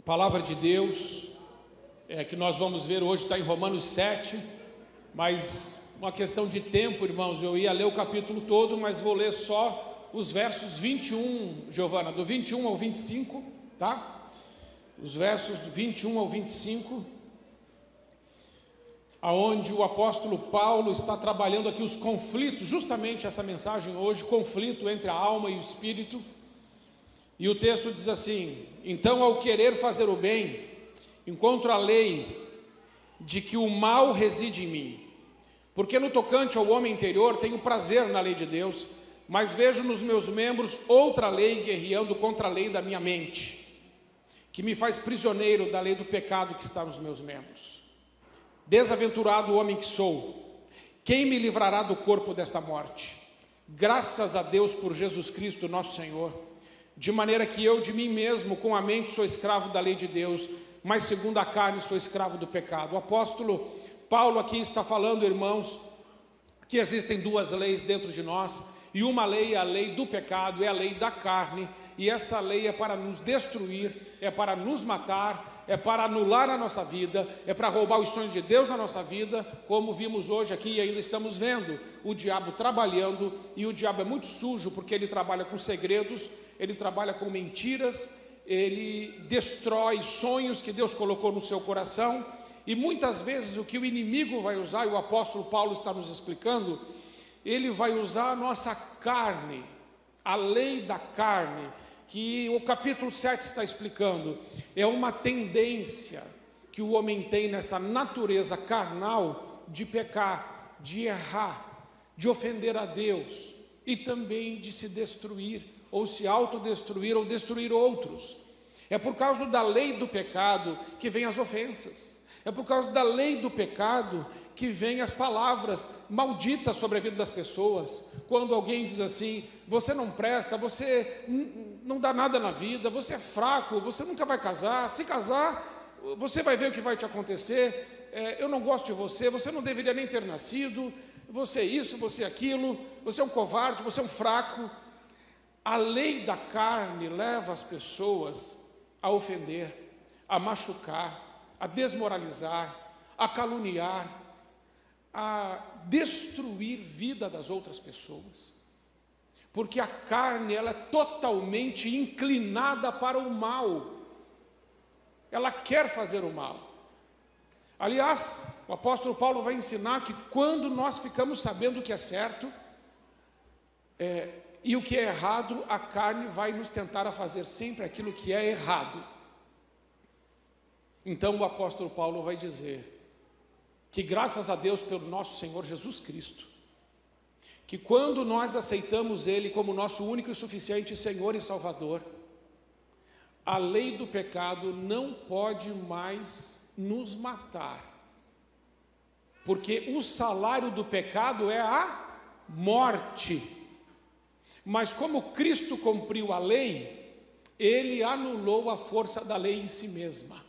palavra de Deus que nós vamos ver hoje está em Romanos 7, mas uma questão de tempo, irmãos, eu ia ler o capítulo todo, mas vou ler só os versos 21, Giovana, do 21 ao 25, tá? Os versos do 21 ao 25, aonde o apóstolo Paulo está trabalhando aqui os conflitos, justamente essa mensagem hoje, conflito entre a alma e o espírito. E o texto diz assim: então, ao querer fazer o bem, encontro a lei de que o mal reside em mim, porque no tocante ao homem interior tenho prazer na lei de Deus, mas vejo nos meus membros outra lei guerreando contra a lei da minha mente, que me faz prisioneiro da lei do pecado que está nos meus membros. Desaventurado o homem que sou, quem me livrará do corpo desta morte? Graças a Deus por Jesus Cristo nosso Senhor, de maneira que eu de mim mesmo com a mente sou escravo da lei de Deus, mas segundo a carne sou escravo do pecado. O apóstolo Paulo aqui está falando, irmãos, que existem duas leis dentro de nós, e uma lei é a lei do pecado, é a lei da carne, e essa lei é para nos destruir, é para nos matar, é para anular a nossa vida, é para roubar os sonhos de Deus na nossa vida, como vimos hoje aqui e ainda estamos vendo, o diabo trabalhando, e o diabo é muito sujo, porque ele trabalha com segredos, ele trabalha com mentiras, ele destrói sonhos que Deus colocou no seu coração, e muitas vezes o que o inimigo vai usar, e o apóstolo Paulo está nos explicando, ele vai usar a nossa carne, a lei da carne, que o capítulo 7 está explicando, é uma tendência que o homem tem nessa natureza carnal de pecar, de errar, de ofender a Deus e também de se destruir, ou se autodestruir ou destruir outros. É por causa da lei do pecado que vem as ofensas, é por causa da lei do pecado que vem as palavras malditas sobre a vida das pessoas. Quando alguém diz assim: você não presta, você não dá nada na vida, você é fraco, você nunca vai casar, se casar, você vai ver o que vai te acontecer, eu não gosto de você, você não deveria nem ter nascido, você é isso, você é aquilo, você é um covarde, você é um fraco. A lei da carne leva as pessoas a ofender, a machucar, a desmoralizar, a caluniar, a destruir vida das outras pessoas, porque a carne ela é totalmente inclinada para o mal, ela quer fazer o mal. Aliás, o apóstolo Paulo vai ensinar que quando nós ficamos sabendo o que é certo e o que é errado, a carne vai nos tentar a fazer sempre aquilo que é errado. Então o apóstolo Paulo vai dizer que graças a Deus pelo nosso Senhor Jesus Cristo, que quando nós aceitamos Ele como nosso único e suficiente Senhor e Salvador, a lei do pecado não pode mais nos matar, porque o salário do pecado é a morte. Mas como Cristo cumpriu a lei, Ele anulou a força da lei em si mesma.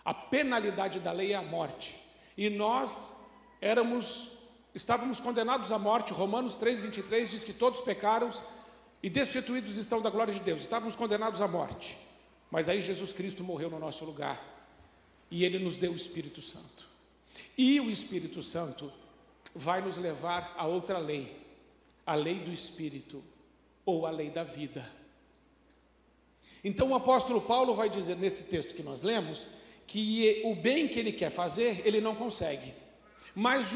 A penalidade da lei é a morte. E nós estávamos condenados à morte. Romanos 3:23 diz que todos pecaram e destituídos estão da glória de Deus. Estávamos condenados à morte. Mas aí Jesus Cristo morreu no nosso lugar. E Ele nos deu o Espírito Santo. E o Espírito Santo vai nos levar a outra lei. A lei do Espírito, ou a lei da vida. Então o apóstolo Paulo vai dizer nesse texto que nós lemos, que o bem que ele quer fazer, ele não consegue, mas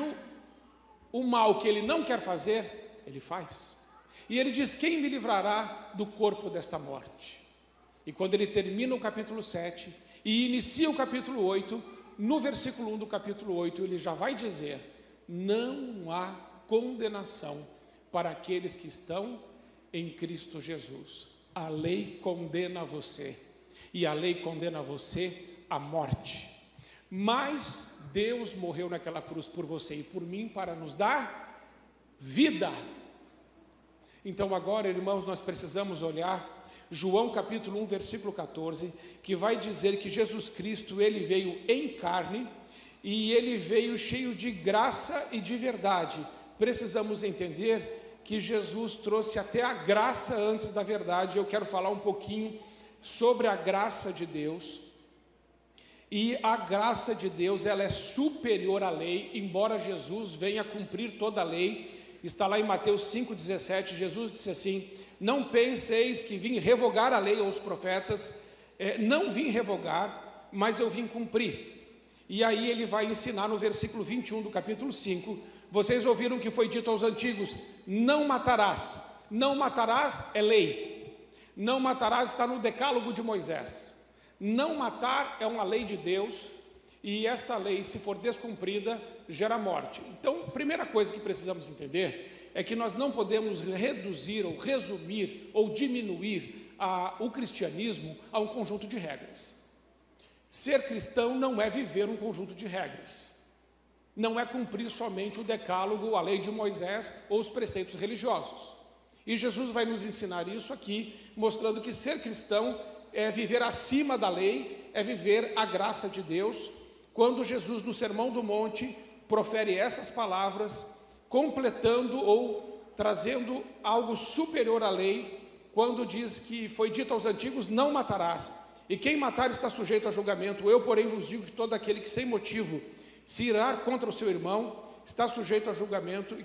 o mal que ele não quer fazer, ele faz. E ele diz: quem me livrará do corpo desta morte? E quando ele termina o capítulo 7 e inicia o capítulo 8, no versículo 1 do capítulo 8, ele já vai dizer: não há condenação para aqueles que estão em Cristo Jesus. A lei condena você, e a lei condena você a morte, mas Deus morreu naquela cruz por você e por mim para nos dar vida. Então agora, irmãos, nós precisamos olhar João capítulo 1, versículo 14, que vai dizer que Jesus Cristo, Ele veio em carne, e Ele veio cheio de graça e de verdade. Precisamos entender que Jesus trouxe até a graça antes da verdade. Eu quero falar um pouquinho sobre a graça de Deus, E a graça de Deus, ela é superior à lei, embora Jesus venha cumprir toda a lei. Está lá em Mateus 5,17, Jesus disse assim: não penseis que vim revogar a lei ou os profetas, não vim revogar, mas eu vim cumprir. E aí ele vai ensinar no versículo 21 do capítulo 5, vocês ouviram que foi dito aos antigos, não matarás. Não matarás é lei, não matarás está no decálogo de Moisés. Não matar é uma lei de Deus, e essa lei, se for descumprida, gera morte. Então, a primeira coisa que precisamos entender é que nós não podemos reduzir, ou resumir, ou diminuir o cristianismo a um conjunto de regras. Ser cristão não é viver um conjunto de regras, não é cumprir somente o decálogo, a lei de Moisés ou os preceitos religiosos. E Jesus vai nos ensinar isso aqui, mostrando que ser cristão é viver acima da lei, é viver a graça de Deus. Quando Jesus, no Sermão do Monte, profere essas palavras, completando ou trazendo algo superior à lei, quando diz que foi dito aos antigos, não matarás, e quem matar está sujeito a julgamento. Eu, porém, vos digo que todo aquele que sem motivo se irar contra o seu irmão, está sujeito a julgamento,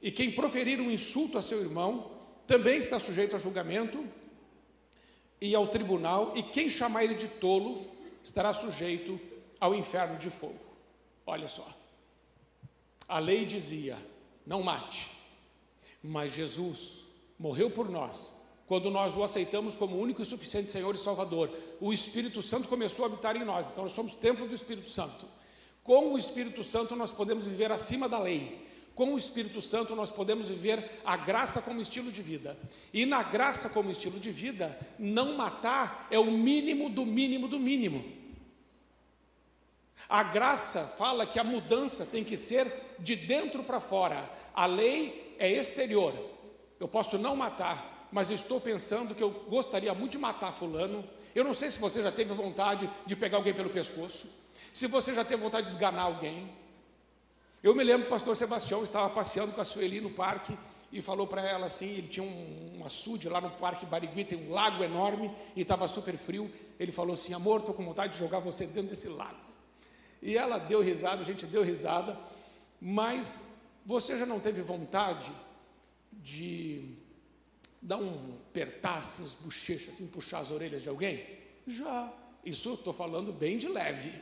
e quem proferir um insulto a seu irmão, também está sujeito a julgamento e ao tribunal, e quem chamar ele de tolo, estará sujeito ao inferno de fogo. Olha só, a lei dizia, não mate, mas Jesus morreu por nós. Quando nós o aceitamos como único e suficiente Senhor e Salvador, o Espírito Santo começou a habitar em nós. Então nós somos templo do Espírito Santo. Com o Espírito Santo nós podemos viver acima da lei. Com o Espírito Santo nós podemos viver a graça como estilo de vida. E na graça como estilo de vida, não matar é o mínimo do mínimo do mínimo. A graça fala que a mudança tem que ser de dentro para fora. A lei é exterior. Eu posso não matar, mas eu estou pensando que eu gostaria muito de matar fulano. Eu não sei se você já teve vontade de pegar alguém pelo pescoço, se você já teve vontade de esganar alguém. Eu me lembro que o pastor Sebastião estava passeando com a Sueli no parque e falou para ela assim, ele tinha um açude lá no Parque Barigui, tem um lago enorme e estava super frio. Ele falou assim, amor, estou com vontade de jogar você dentro desse lago. E ela deu risada, a gente deu risada, mas você já não teve vontade de dar um apertar assim, as bochechas, assim, puxar as orelhas de alguém? Já, isso eu estou falando bem de leve.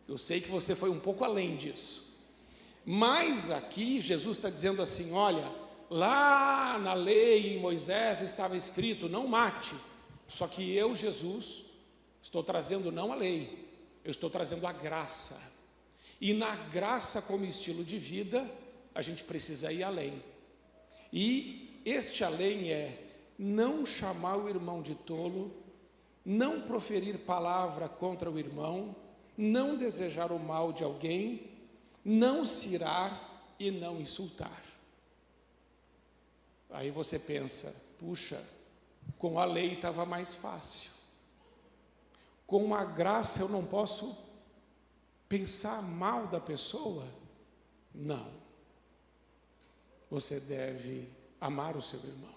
Eu sei que você foi um pouco além disso. Mas aqui Jesus está dizendo assim, olha, lá na lei em Moisés estava escrito, não mate. Só que eu, Jesus, estou trazendo não a lei, eu estou trazendo a graça. E na graça como estilo de vida, a gente precisa ir além. E este além é não chamar o irmão de tolo, não proferir palavra contra o irmão, não desejar o mal de alguém, não se irar e não insultar. Aí você pensa, puxa, com a lei estava mais fácil. Com a graça eu não posso pensar mal da pessoa? Não. Você deve amar o seu irmão.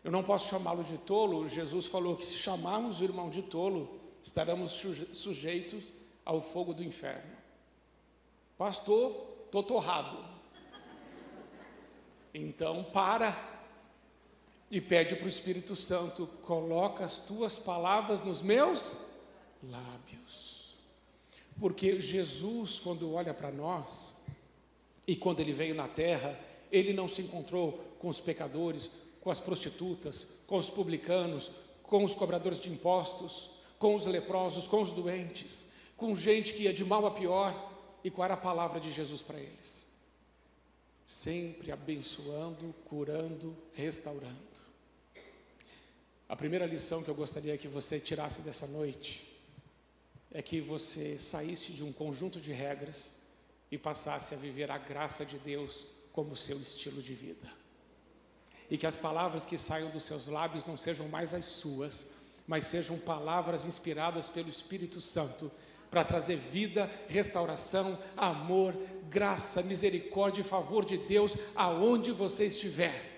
Eu não posso chamá-lo de tolo. Jesus falou que se chamarmos o irmão de tolo, estaremos sujeitos ao fogo do inferno. Pastor, estou torrado. Então para e pede para o Espírito Santo, coloca as tuas palavras nos meus lábios. Porque Jesus, quando olha para nós, e quando ele veio na terra, ele não se encontrou com os pecadores, com as prostitutas, com os publicanos, com os cobradores de impostos, com os leprosos, com os doentes, com gente que ia de mal a pior. E qual era a palavra de Jesus para eles? Sempre abençoando, curando, restaurando. A primeira lição que eu gostaria que você tirasse dessa noite é que você saísse de um conjunto de regras e passasse a viver a graça de Deus como seu estilo de vida. E que as palavras que saiam dos seus lábios não sejam mais as suas, mas sejam palavras inspiradas pelo Espírito Santo, para trazer vida, restauração, amor, graça, misericórdia e favor de Deus aonde você estiver.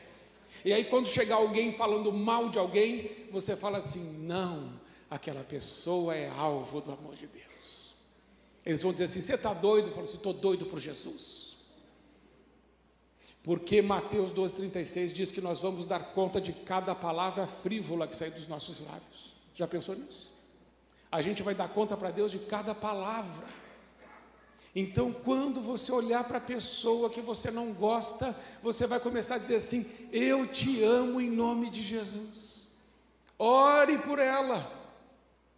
E aí quando chegar alguém falando mal de alguém, você fala assim: não, aquela pessoa é alvo do amor de Deus. Eles vão dizer assim: você está doido? Eu falo assim: estou doido por Jesus. Porque Mateus 12,36 diz que nós vamos dar conta de cada palavra frívola que sai dos nossos lábios. Já pensou nisso? A gente vai dar conta para Deus de cada palavra. Então, quando você olhar para a pessoa que você não gosta, você vai começar a dizer assim: eu te amo em nome de Jesus. Ore por ela.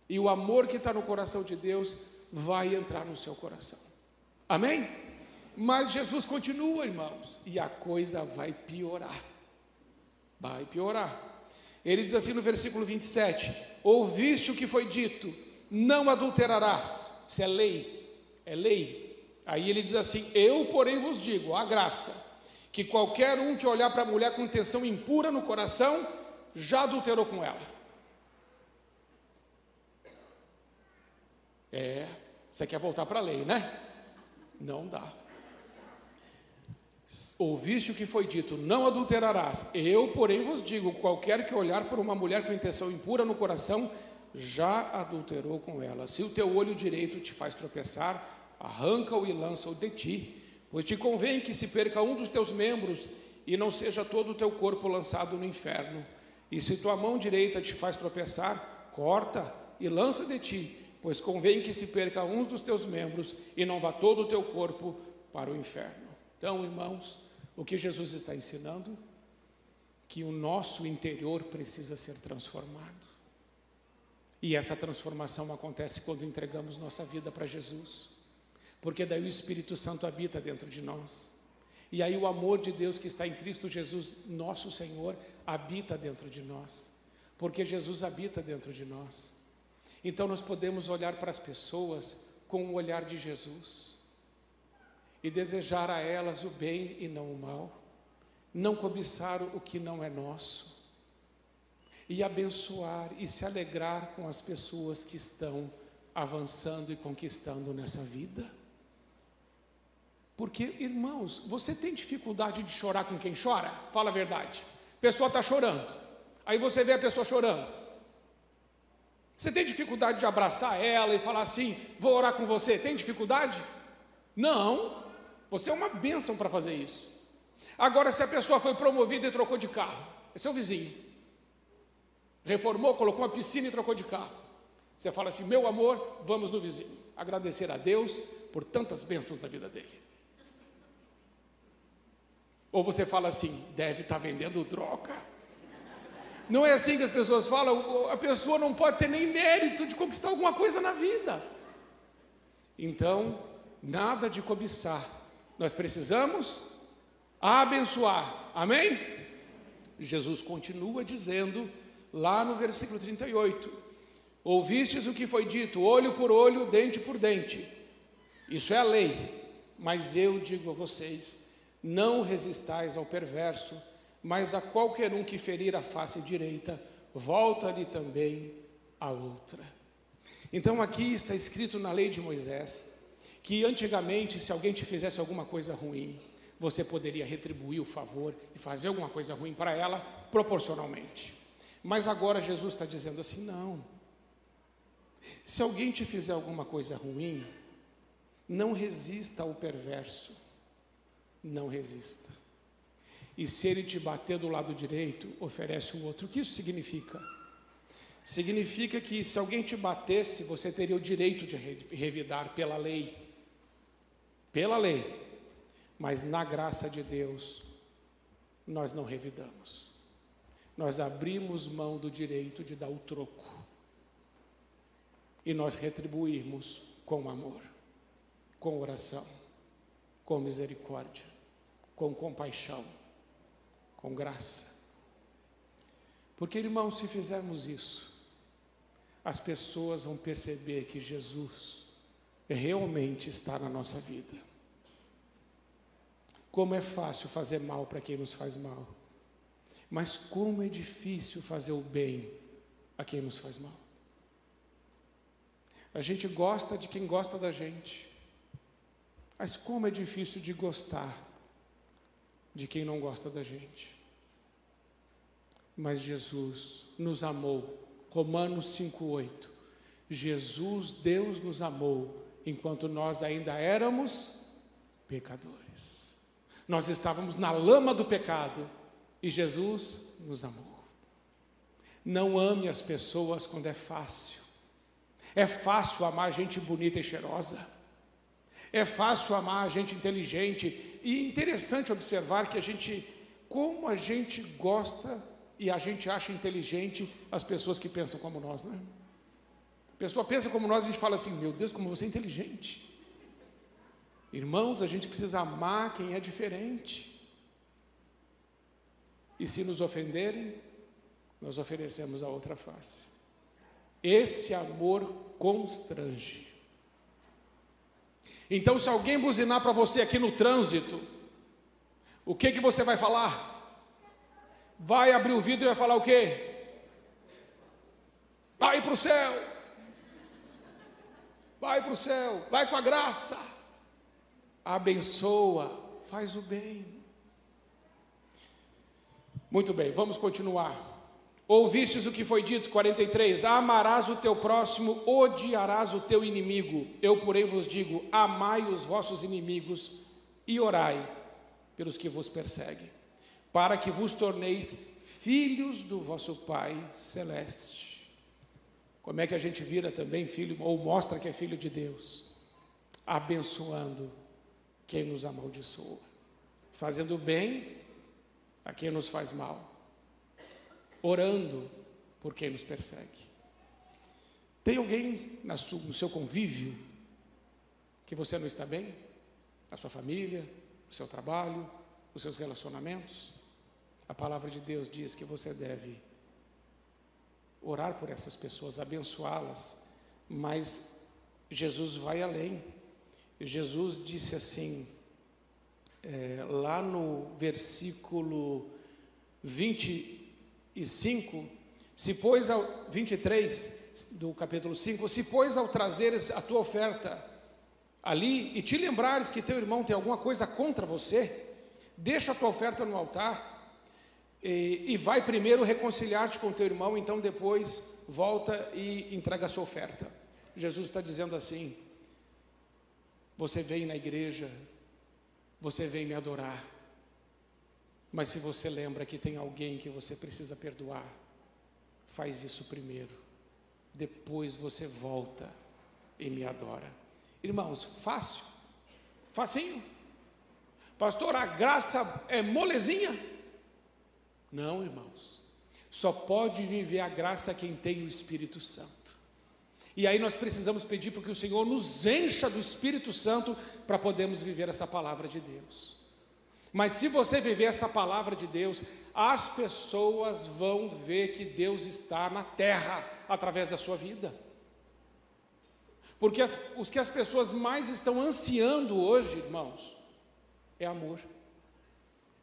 E o amor que está no coração de Deus vai entrar no seu coração. Amém? Mas Jesus continua, irmãos, e a coisa vai piorar. Vai piorar. Ele diz assim no versículo 27: ouviste o que foi dito, não adulterarás. Isso é lei, é lei. Aí ele diz assim: eu porém vos digo, a graça, que qualquer um que olhar para a mulher com intenção impura no coração, já adulterou com ela. Você quer voltar para a lei, né? Não dá. Ouviste o que foi dito, não adulterarás. Eu porém vos digo, qualquer que olhar para uma mulher com intenção impura no coração, já adulterou com ela. Se o teu olho direito te faz tropeçar, arranca-o e lança-o de ti, pois te convém que se perca um dos teus membros e não seja todo o teu corpo lançado no inferno. E se tua mão direita te faz tropeçar, corta e lança de ti, pois convém que se perca um dos teus membros e não vá todo o teu corpo para o inferno. Então, irmãos, o que Jesus está ensinando? Que o nosso interior precisa ser transformado. E essa transformação acontece quando entregamos nossa vida para Jesus. Porque daí o Espírito Santo habita dentro de nós. E aí o amor de Deus que está em Cristo Jesus, nosso Senhor, habita dentro de nós. Porque Jesus habita dentro de nós. Então nós podemos olhar para as pessoas com o olhar de Jesus. E desejar a elas o bem e não o mal. Não cobiçar o que não é nosso. E abençoar e se alegrar com as pessoas que estão avançando e conquistando nessa vida. Porque, irmãos, você tem dificuldade de chorar com quem chora? Fala a verdade. A pessoa está chorando. Aí você vê a pessoa chorando. Você tem dificuldade de abraçar ela e falar assim: vou orar com você? Tem dificuldade? Não. Você é uma bênção para fazer isso. Agora, se a pessoa foi promovida e trocou de carro, é seu vizinho. Reformou, colocou uma piscina e trocou de carro. Você fala assim: meu amor, vamos no vizinho. Agradecer a Deus por tantas bênçãos na vida dele. Ou você fala assim: deve estar vendendo droga. Não é assim que as pessoas falam. A pessoa não pode ter nem mérito de conquistar alguma coisa na vida. Então, nada de cobiçar. Nós precisamos abençoar. Amém? Jesus continua dizendo lá no versículo 38: ouvistes o que foi dito, olho por olho, dente por dente. Isso é a lei. Mas eu digo a vocês: não resistais ao perverso, mas a qualquer um que ferir a face direita, volta-lhe também a outra. Então aqui está escrito na lei de Moisés, que antigamente, se alguém te fizesse alguma coisa ruim, você poderia retribuir o favor e fazer alguma coisa ruim para ela, proporcionalmente. Mas agora Jesus está dizendo assim: não. Se alguém te fizer alguma coisa ruim, não resista ao perverso. Não resista. E se ele te bater do lado direito, oferece o outro. O que isso significa? Significa que se alguém te batesse, você teria o direito de revidar pela lei. Pela lei. Mas na graça de Deus, nós não revidamos. Nós abrimos mão do direito de dar o troco. E nós retribuirmos com amor, com oração, com misericórdia, com compaixão, com graça. Porque, irmãos, se fizermos isso, as pessoas vão perceber que Jesus realmente está na nossa vida. Como é fácil fazer mal para quem nos faz mal, mas como é difícil fazer o bem a quem nos faz mal. A gente gosta de quem gosta da gente, mas como é difícil de gostar de quem não gosta da gente. Mas Jesus nos amou. Romanos 5:8. Jesus, Deus nos amou enquanto nós ainda éramos pecadores. Nós estávamos na lama do pecado e Jesus nos amou. Não ame as pessoas quando é fácil. É fácil amar gente bonita e cheirosa. É fácil amar gente inteligente. E interessante observar que como a gente gosta e a gente acha inteligente as pessoas que pensam como nós, não é? A pessoa pensa como nós, a gente fala assim: meu Deus, como você é inteligente. Irmãos, a gente precisa amar quem é diferente. E se nos ofenderem, nós oferecemos a outra face. Esse amor constrange. Então, se alguém buzinar para você aqui no trânsito, o que você vai falar? Vai abrir o vidro e vai falar o quê? Vai para o céu. Vai para o céu, vai com a graça, abençoa, faz o bem. Muito bem, vamos continuar. Ouvistes o que foi dito, 43, amarás o teu próximo, odiarás o teu inimigo. Eu, porém, vos digo, amai os vossos inimigos e orai pelos que vos perseguem, para que vos torneis filhos do vosso Pai Celeste. Como é que a gente vira também filho, ou mostra que é filho de Deus? Abençoando quem nos amaldiçoa, fazendo bem a quem nos faz mal, orando por quem nos persegue. Tem alguém no seu convívio que você não está bem? A sua família, o seu trabalho, os seus relacionamentos? A palavra de Deus diz que você deve orar por essas pessoas, abençoá-las, mas Jesus vai além. Jesus disse assim, lá no versículo 25, 23 do capítulo 5, se pois ao trazeres a tua oferta ali, e te lembrares que teu irmão tem alguma coisa contra você, deixa a tua oferta no altar, e vai primeiro reconciliar-te com teu irmão, então depois volta e entrega a sua oferta. Jesus está dizendo assim: você vem na igreja, você vem me adorar, mas se você lembra que tem alguém que você precisa perdoar, faz isso primeiro, depois você volta e me adora. Irmãos, fácil? Facinho? Pastor, a graça é molezinha? Não, irmãos, só pode viver a graça quem tem o Espírito Santo. E aí nós precisamos pedir para que o Senhor nos encha do Espírito Santo para podermos viver essa palavra de Deus. Mas se você viver essa palavra de Deus, as pessoas vão ver que Deus está na terra através da sua vida. Porque os que as pessoas mais estão ansiando hoje, irmãos, é amor,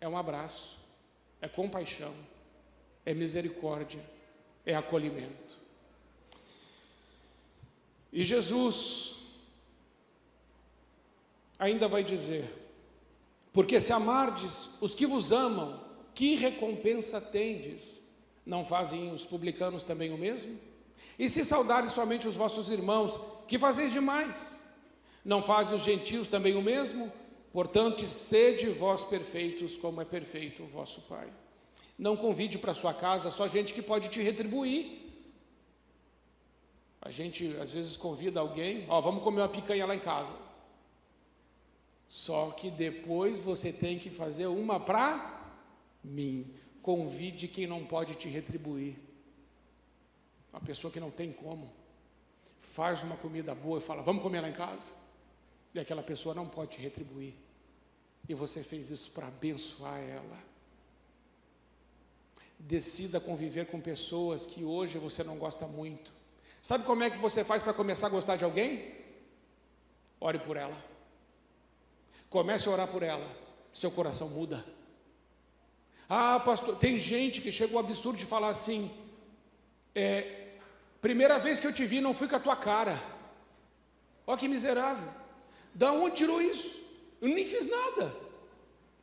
é um abraço, é compaixão, é misericórdia, é acolhimento. E Jesus ainda vai dizer: porque se amardes os que vos amam, que recompensa tendes? Não fazem os publicanos também o mesmo? E se saudares somente os vossos irmãos, que fazeis demais? Não fazem os gentios também o mesmo? Portanto, sede vós perfeitos, como é perfeito o vosso Pai. Não convide para sua casa só gente que pode te retribuir. A gente às vezes convida alguém, vamos comer uma picanha lá em casa. Só que depois você tem que fazer uma para mim. Convide quem não pode te retribuir. Uma pessoa que não tem como. Faz uma comida boa e fala, vamos comer lá em casa. E aquela pessoa não pode te retribuir. E você fez isso para abençoar ela. Decida conviver com pessoas que hoje você não gosta muito. Sabe como é que você faz para começar a gostar de alguém? Ore por ela. Comece a orar por ela. Seu coração muda. Pastor, tem gente que chega ao absurdo de falar assim, primeira vez que eu te vi não fui com a tua cara. Olha que miserável. Da onde tirou isso? Eu nem fiz nada.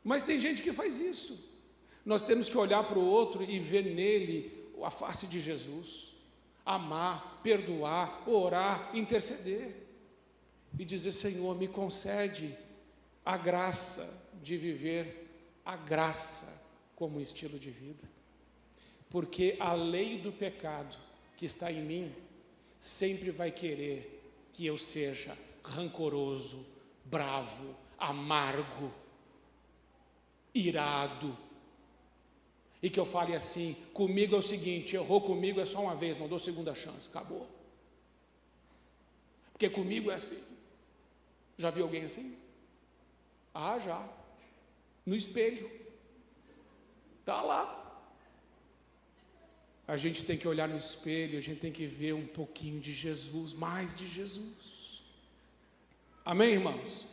Mas tem gente que faz isso. Nós temos que olhar para o outro e ver nele a face de Jesus, amar, perdoar, orar, interceder e dizer: Senhor, me concede a graça de viver a graça como estilo de vida, porque a lei do pecado que está em mim sempre vai querer que eu seja rancoroso, bravo, amargo, irado, e que eu fale assim: comigo é o seguinte, errou comigo é só uma vez, não dou segunda chance, acabou, porque comigo é assim. Já viu alguém assim? Ah, já, no espelho, está lá. A gente tem que olhar no espelho, a gente tem que ver um pouquinho de Jesus, mais de Jesus. Amém, irmãos?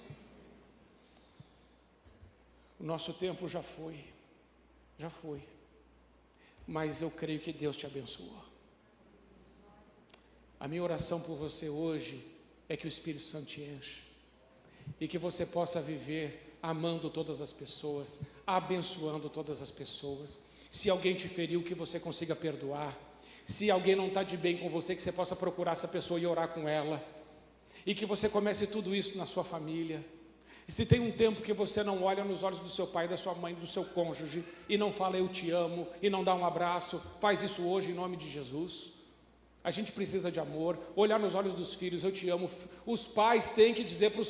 O nosso tempo já foi, mas eu creio que Deus te abençoa. A minha oração por você hoje é que o Espírito Santo te enche, e que você possa viver amando todas as pessoas, abençoando todas as pessoas. Se alguém te feriu, que você consiga perdoar. Se alguém não está de bem com você, que você possa procurar essa pessoa e orar com ela, e que você comece tudo isso na sua família. E se tem um tempo que você não olha nos olhos do seu pai, da sua mãe, do seu cônjuge, e não fala eu te amo, e não dá um abraço, faz isso hoje em nome de Jesus. A gente precisa de amor, olhar nos olhos dos filhos, eu te amo. Os pais têm que dizer para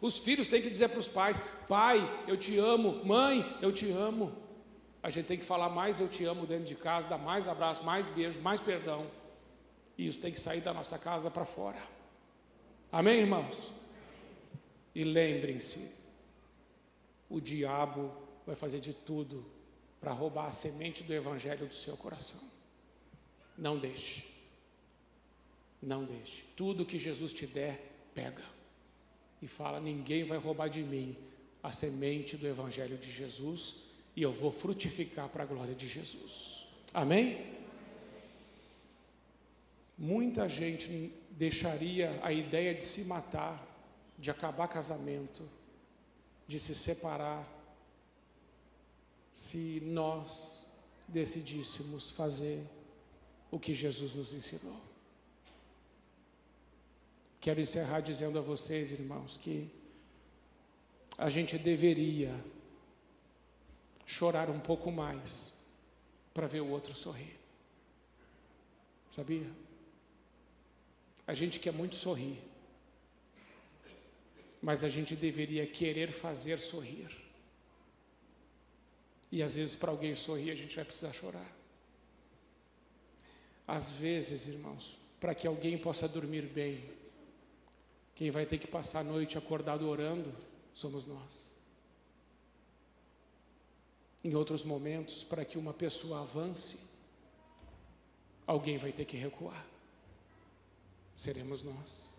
os filhos têm que dizer para os pais: pai, eu te amo, mãe, eu te amo. A gente tem que falar mais eu te amo dentro de casa, dar mais abraço, mais beijo, mais perdão. E isso tem que sair da nossa casa para fora. Amém, irmãos? E lembrem-se, o diabo vai fazer de tudo para roubar a semente do evangelho do seu coração. Não deixe. Não deixe. Tudo que Jesus te der, pega. E fala: ninguém vai roubar de mim a semente do evangelho de Jesus, e eu vou frutificar para a glória de Jesus. Amém? Muita gente deixaria a ideia de se matar, de acabar casamento, de se separar, se nós decidíssemos fazer o que Jesus nos ensinou. Quero encerrar dizendo a vocês, irmãos, que a gente deveria chorar um pouco mais para ver o outro sorrir. Sabia? A gente quer muito sorrir, mas a gente deveria querer fazer sorrir. E às vezes para alguém sorrir a gente vai precisar chorar. Às vezes, irmãos, para que alguém possa dormir bem, quem vai ter que passar a noite acordado orando somos nós. Em outros momentos, para que uma pessoa avance, alguém vai ter que recuar. Seremos nós.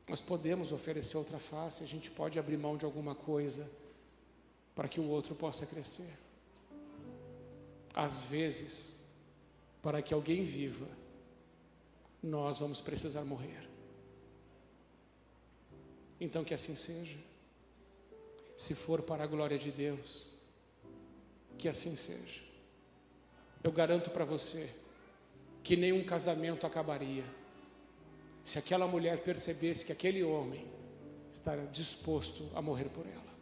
Nós podemos oferecer outra face, a gente pode abrir mão de alguma coisa para que o outro possa crescer. Às vezes, para que alguém viva, nós vamos precisar morrer. Então que assim seja. Se for para a glória de Deus, que assim seja. Eu garanto para você que nenhum casamento acabaria se aquela mulher percebesse que aquele homem está disposto a morrer por ela.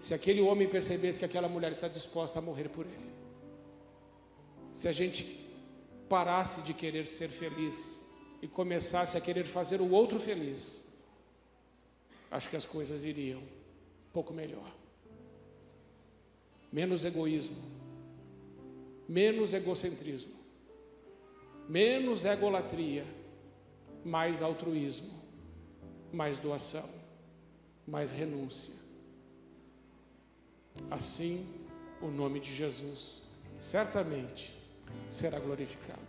Se aquele homem percebesse que aquela mulher está disposta a morrer por ele. Se a gente parasse de querer ser feliz e começasse a querer fazer o outro feliz, acho que as coisas iriam um pouco melhor. Menos egoísmo, menos egocentrismo, menos egolatria, mais altruísmo, mais doação, mais renúncia. Assim, o nome de Jesus certamente será glorificado.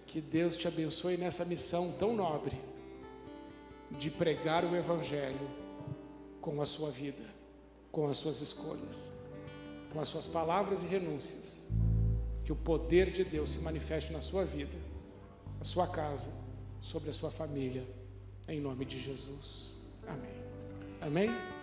Que Deus te abençoe nessa missão tão nobre de pregar o Evangelho com a sua vida, com as suas escolhas, com as suas palavras e renúncias. Que o poder de Deus se manifeste na sua vida, na sua casa, sobre a sua família, em nome de Jesus. Amém. Amém?